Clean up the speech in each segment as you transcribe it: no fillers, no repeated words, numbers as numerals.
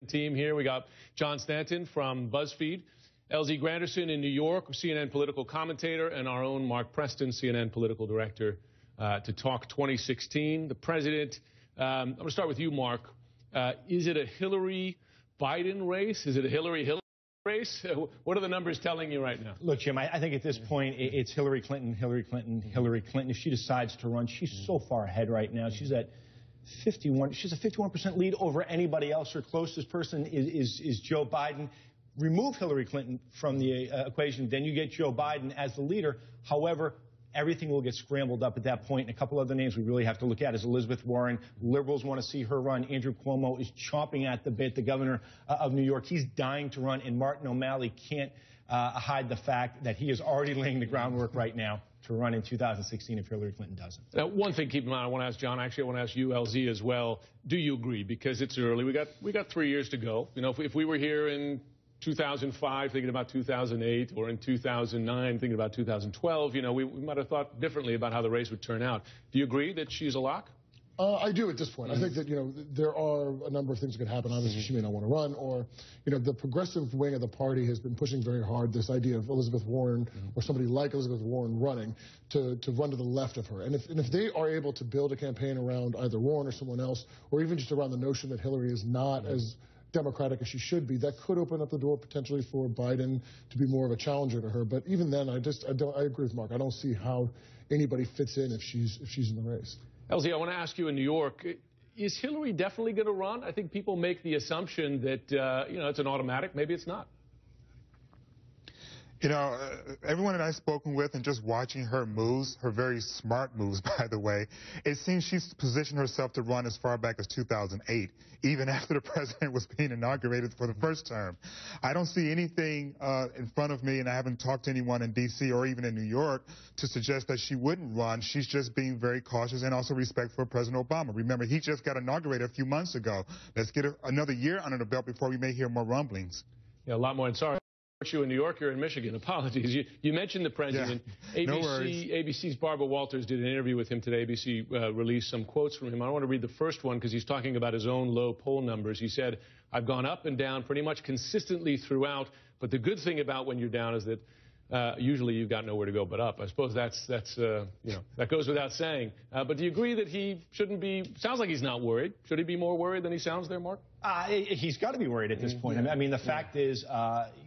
Team here. We got John Stanton from BuzzFeed, LZ Granderson in New York, CNN political commentator, and our own Mark Preston, CNN political director, to talk 2016. The president, I'm going to start with you, Mark. Is it a Hillary-Biden race? Is it a Hillary-Hillary race? What are the numbers telling you right now? Look, Jim, I think at this point it's Hillary Clinton, Hillary Clinton, Hillary Clinton. If she decides to run, she's so far ahead right now. She's at 51. She's a 51% lead over anybody else. Her closest person is Joe Biden. Remove Hillary Clinton from the equation, then you get Joe Biden as the leader. However, everything will get scrambled up at that point. And a couple other names we really have to look at is Elizabeth Warren. Liberals want to see her run. Andrew Cuomo is chomping at the bit, the governor of New York. He's dying to run. And Martin O'Malley can't hide the fact that he is already laying the groundwork right now to run in 2016 if Hillary Clinton doesn't. Now, one thing, keep in mind, I want to ask John. Actually, I want to ask you, LZ, as well. Do you agree? Because it's early. We got 3 years to go. You know, if we were here in 2005 thinking about 2008, or in 2009 thinking about 2012, you know, we might have thought differently about how the race would turn out. Do you agree that she's a lock? I do at this point. I think that, you know, there are a number of things that could happen. Obviously, she may not want to run, or, you know, the progressive wing of the party has been pushing very hard this idea of Elizabeth Warren or somebody like Elizabeth Warren running to run to the left of her. And if they are able to build a campaign around either Warren or someone else, or even just around the notion that Hillary is not as democratic as she should be, that could open up the door potentially for Biden to be more of a challenger to her. But even then, I agree with Mark. I don't see how anybody fits in if she's in the race. LZ, I want to ask you in New York, is Hillary definitely going to run? I think people make the assumption that, you know, it's an automatic. Maybe it's not. You know, everyone that I've spoken with and just watching her moves, her very smart moves, by the way, it seems she's positioned herself to run as far back as 2008, even after the president was being inaugurated for the first term. I don't see anything in front of me, and I haven't talked to anyone in D.C. or even in New York to suggest that she wouldn't run. She's just being very cautious and also respectful of President Obama. Remember, he just got inaugurated a few months ago. Let's get another year under the belt before we may hear more rumblings. Yeah, a lot more. And sorry. You in New York, you're in Michigan. Apologies. You mentioned the president. Yeah, no worries. ABC's Barbara Walters did an interview with him today. ABC released some quotes from him. I want to read the first one because he's talking about his own low poll numbers. He said, "I've gone up and down pretty much consistently throughout, but the good thing about when you're down is that usually you've got nowhere to go but up." I suppose that's you know, that goes without saying. But do you agree that he shouldn't be? Sounds like he's not worried. Should he be more worried than he sounds there, Mark? He's got to be worried at this point. I mean, the fact is,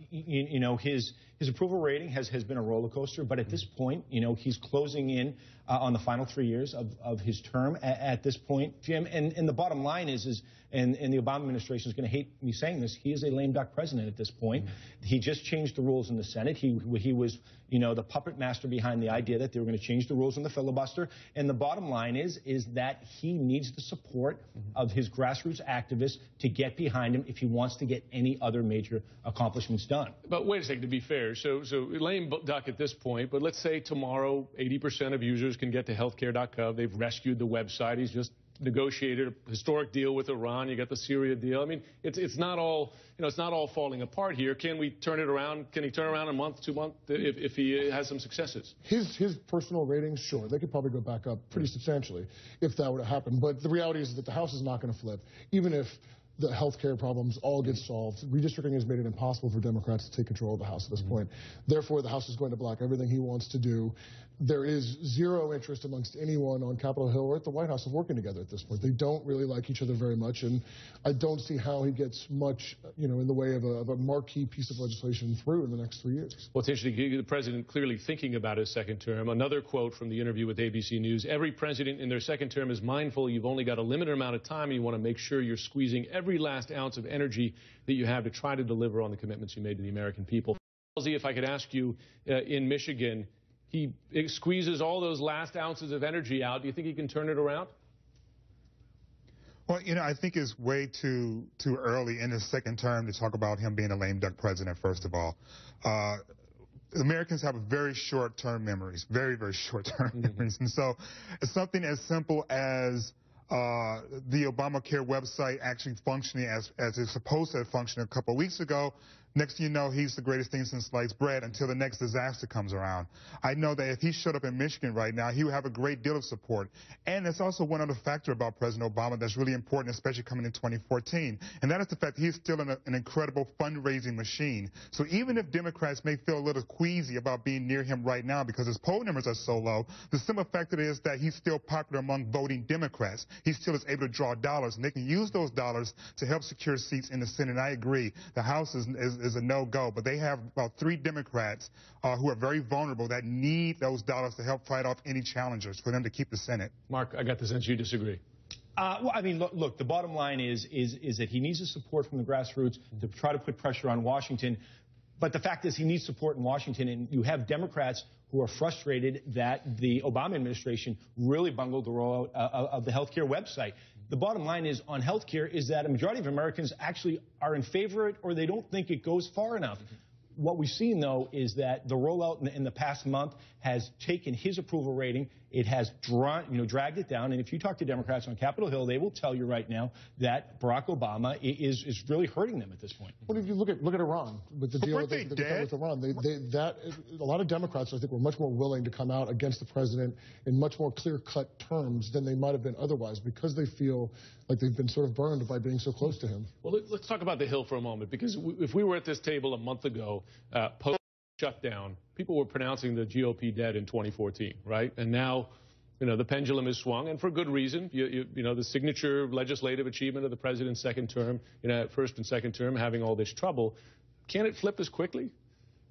you know, his approval rating has been a roller coaster, but at this point, you know, he's closing in on the final 3 years of his term at this point, Jim. And the bottom line is and the Obama administration is going to hate me saying this, he is a lame duck president at this point. He just changed the rules in the Senate. He was, you know, the puppet master behind the idea that they were going to change the rules in the filibuster. And the bottom line is that he needs the support of his grassroots activists to get behind him if he wants to get any other major accomplishments done. But wait a second, to be fair, so lame duck at this point, but let's say tomorrow 80% of users can get to healthcare.gov. They've rescued the website. He's just negotiated a historic deal with Iran. You got the Syria deal. I mean, it's not all, you know, it's not all falling apart here. Can we turn it around? Can he turn around in a month, 2 months, if he has some successes? His personal ratings, sure, they could probably go back up pretty substantially if that were to happen. But the reality is that the House is not going to flip, even if the health care problems all get solved. Redistricting has made it impossible for Democrats to take control of the House at this point. Therefore, the House is going to block everything he wants to do. There is zero interest amongst anyone on Capitol Hill or at the White House of working together at this point. They don't really like each other very much, and I don't see how he gets much, you know, in the way of a marquee piece of legislation through in the next 3 years. Well, it's interesting. The president clearly thinking about his second term. Another quote from the interview with ABC News: "Every president in their second term is mindful you've only got a limited amount of time, and you want to make sure you're squeezing every last ounce of energy that you have to try to deliver on the commitments you made to the American people." LZ, if I could ask you, in Michigan, he squeezes all those last ounces of energy out. Do you think he can turn it around? Well, you know, I think it's way too early in his second term to talk about him being a lame duck president, first of all. Americans have very short-term memories, very, very short-term memories. And so it's something as simple as the Obamacare website actually functioning as it's supposed to have functioned a couple of weeks ago. Next thing you know, he's the greatest thing since sliced bread until the next disaster comes around. I know that if he showed up in Michigan right now, he would have a great deal of support. And there's also one other factor about President Obama that's really important, especially coming in 2014, and that is the fact that he's still an incredible fundraising machine. So even if Democrats may feel a little queasy about being near him right now because his poll numbers are so low, the simple fact is that he's still popular among voting Democrats. He still is able to draw dollars, and they can use those dollars to help secure seats in the Senate. And I agree, the House is a no-go, but they have about 3 Democrats who are very vulnerable that need those dollars to help fight off any challengers for them to keep the Senate. Mark, I got the sense you disagree. Well, I mean, look, the bottom line is that he needs the support from the grassroots to try to put pressure on Washington. But the fact is he needs support in Washington, and you have Democrats who are frustrated that the Obama administration really bungled the rollout of the health care website. The bottom line is on health care is that a majority of Americans actually are in favor of it or they don't think it goes far enough. What we've seen, though, is that the rollout in the past month has taken his approval rating. It has dragged it down. And if you talk to Democrats on Capitol Hill, they will tell you right now that Barack Obama is really hurting them at this point. Well, if you look at Iran, with the deal with Iran, a lot of Democrats, I think, were much more willing to come out against the president in much more clear-cut terms than they might have been otherwise, because they feel like they've been sort of burned by being so close to him. Well, let's talk about the Hill for a moment, because if we were at this table a month ago, post-shutdown, people were pronouncing the GOP dead in 2014, right? And now, the pendulum has swung, and for good reason. The signature legislative achievement of the president's second term, first and second term, having all this trouble. Can it flip as quickly?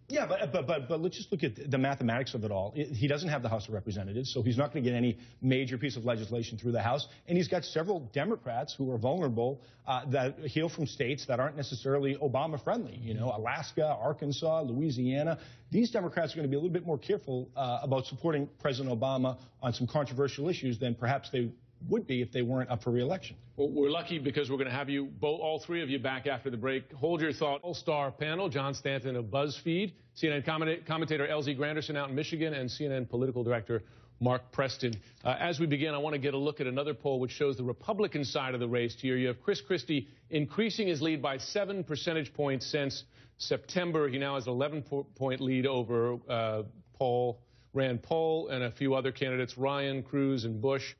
Yeah, but let's just look at the mathematics of it all. He doesn't have the House of Representatives, so he's not going to get any major piece of legislation through the House. And he's got several Democrats who are vulnerable that hail from states that aren't necessarily Obama-friendly. Alaska, Arkansas, Louisiana. These Democrats are going to be a little bit more careful about supporting President Obama on some controversial issues than perhaps they would be if they weren't up for re-election. Well, we're lucky because we're going to have you, all 3 of you, back after the break. Hold your thought. All-star panel, John Stanton of BuzzFeed, CNN commentator LZ Granderson out in Michigan, and CNN political director Mark Preston. As we begin, I want to get a look at another poll which shows the Republican side of the race here. You have Chris Christie increasing his lead by 7 percentage points since September. He now has an 11-point lead over Rand Paul and a few other candidates, Ryan, Cruz, and Bush.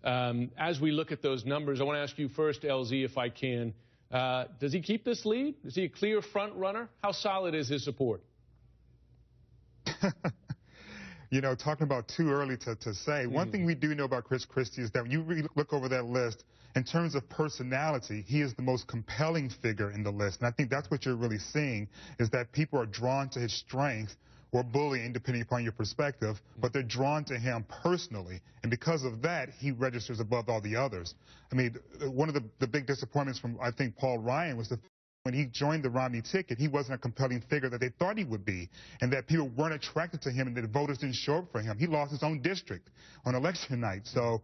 As we look at those numbers, I want to ask you first, LZ, if I can. Does he keep this lead? Is he a clear front runner? How solid is his support? Talking about too early to say. One thing we do know about Chris Christie is that when you really look over that list, in terms of personality, he is the most compelling figure in the list. And I think that's what you're really seeing, is that people are drawn to his strength or bullying, depending upon your perspective, but they're drawn to him personally. And because of that, he registers above all the others. I mean, one of the big disappointments from, I think, Paul Ryan was when he joined the Romney ticket, he wasn't a compelling figure that they thought he would be, and that people weren't attracted to him, and that voters didn't show up for him. He lost his own district on election night. So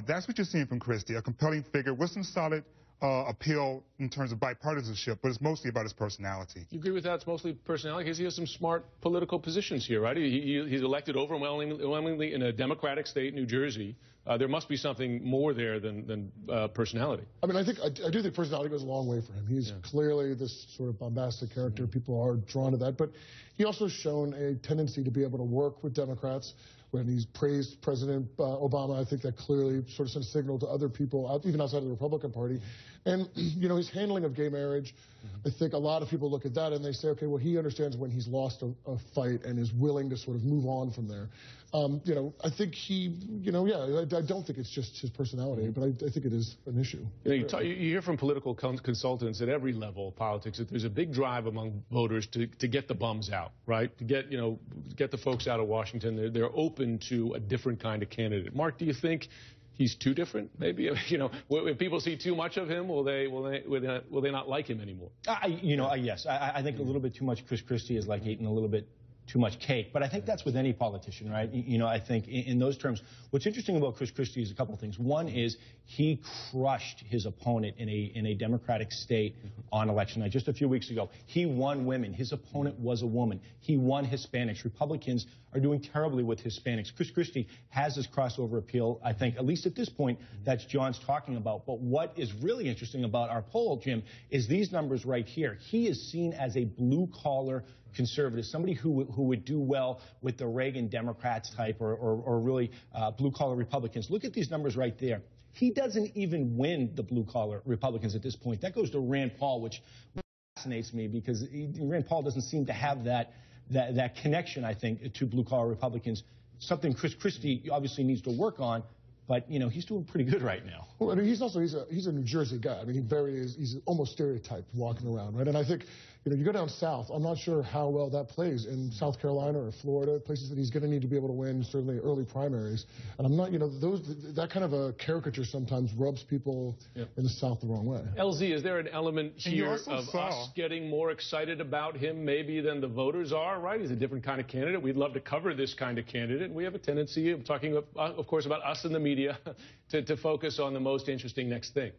that's what you're seeing from Christie, a compelling figure with some solid appeal in terms of bipartisanship, but it's mostly about his personality. You agree with that? It's mostly personality, because he has some smart political positions here, right? He's elected overwhelmingly in a Democratic state, New Jersey. There must be something more there than personality. I mean, I do think personality goes a long way for him. He's clearly this sort of bombastic character. People are drawn to that. But he also has shown a tendency to be able to work with Democrats. When he's praised President Obama, I think that clearly sort of sent a signal to other people, even outside of the Republican Party. And, his handling of gay marriage, I think a lot of people look at that and they say, okay, well, he understands when he's lost a fight and is willing to sort of move on from there. I think he, I don't think it's just his personality, but I think it is an issue. You hear from political consultants at every level of politics that there's a big drive among voters to get the bums out, right? To get the folks out of Washington. They're open to a different kind of candidate. Mark, do you think he's too different? Maybe, if people see too much of him, will they not like him anymore? Yes. I think a little bit too much Chris Christie is like eating a little bit too much cake. But I think that's with any politician, right? You know, I think in those terms, what's interesting about Chris Christie is a couple of things. One is he crushed his opponent in a Democratic state on election night just a few weeks ago. He won women. His opponent was a woman. He won Hispanics. Republicans are doing terribly with Hispanics. Chris Christie has this crossover appeal, I think, at least at this point, that John's talking about. But what is really interesting about our poll, Jim, is these numbers right here. He is seen as a blue-collar conservative, somebody who would do well with the Reagan Democrats type or really blue-collar Republicans. Look at these numbers right there. He doesn't even win the blue-collar Republicans at this point. That goes to Rand Paul, which fascinates me because Rand Paul doesn't seem to have that connection, I think, to blue-collar Republicans, something Chris Christie obviously needs to work on. But, you know, he's doing pretty good right now. Well, I mean, he's a New Jersey guy. I mean, he's almost stereotyped walking around, right? And I think, you know, you go down south, I'm not sure how well that plays in South Carolina or Florida, places that he's going to need to be able to win, certainly early primaries. And I'm not, you know, that kind of a caricature sometimes rubs people in the South the wrong way. LZ, is there an element here of us getting more excited about him maybe than the voters are, right? He's a different kind of candidate. We'd love to cover this kind of candidate. We have a tendency of talking, of course, about us in the media to focus on the most interesting next thing.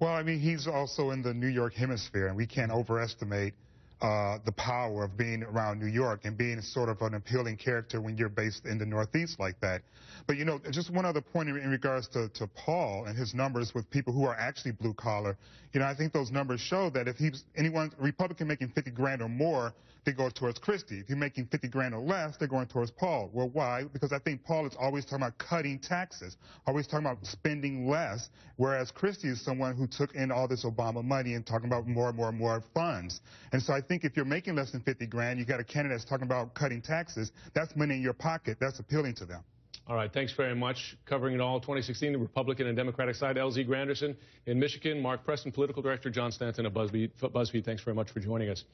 Well, I mean, he's also in the New York hemisphere, and we can't overestimate the power of being around New York and being sort of an appealing character when you're based in the Northeast like that. But, you know, just one other point in regards to Paul and his numbers with people who are actually blue collar. You know, I think those numbers show that if he's anyone, Republican making 50 grand or more, they go towards Christie. If you're making 50 grand or less, they're going towards Paul. Well, why? Because I think Paul is always talking about cutting taxes, always talking about spending less, whereas Christie is someone who took in all this Obama money and talking about more and more and more funds. And so I think if you're making less than 50 grand, you got a candidate that's talking about cutting taxes, that's money in your pocket. That's appealing to them. All right, thanks very much. Covering it all, 2016, the Republican and Democratic side, LZ Granderson in Michigan, Mark Preston, political director, John Stanton of BuzzFeed. Thanks very much for joining us.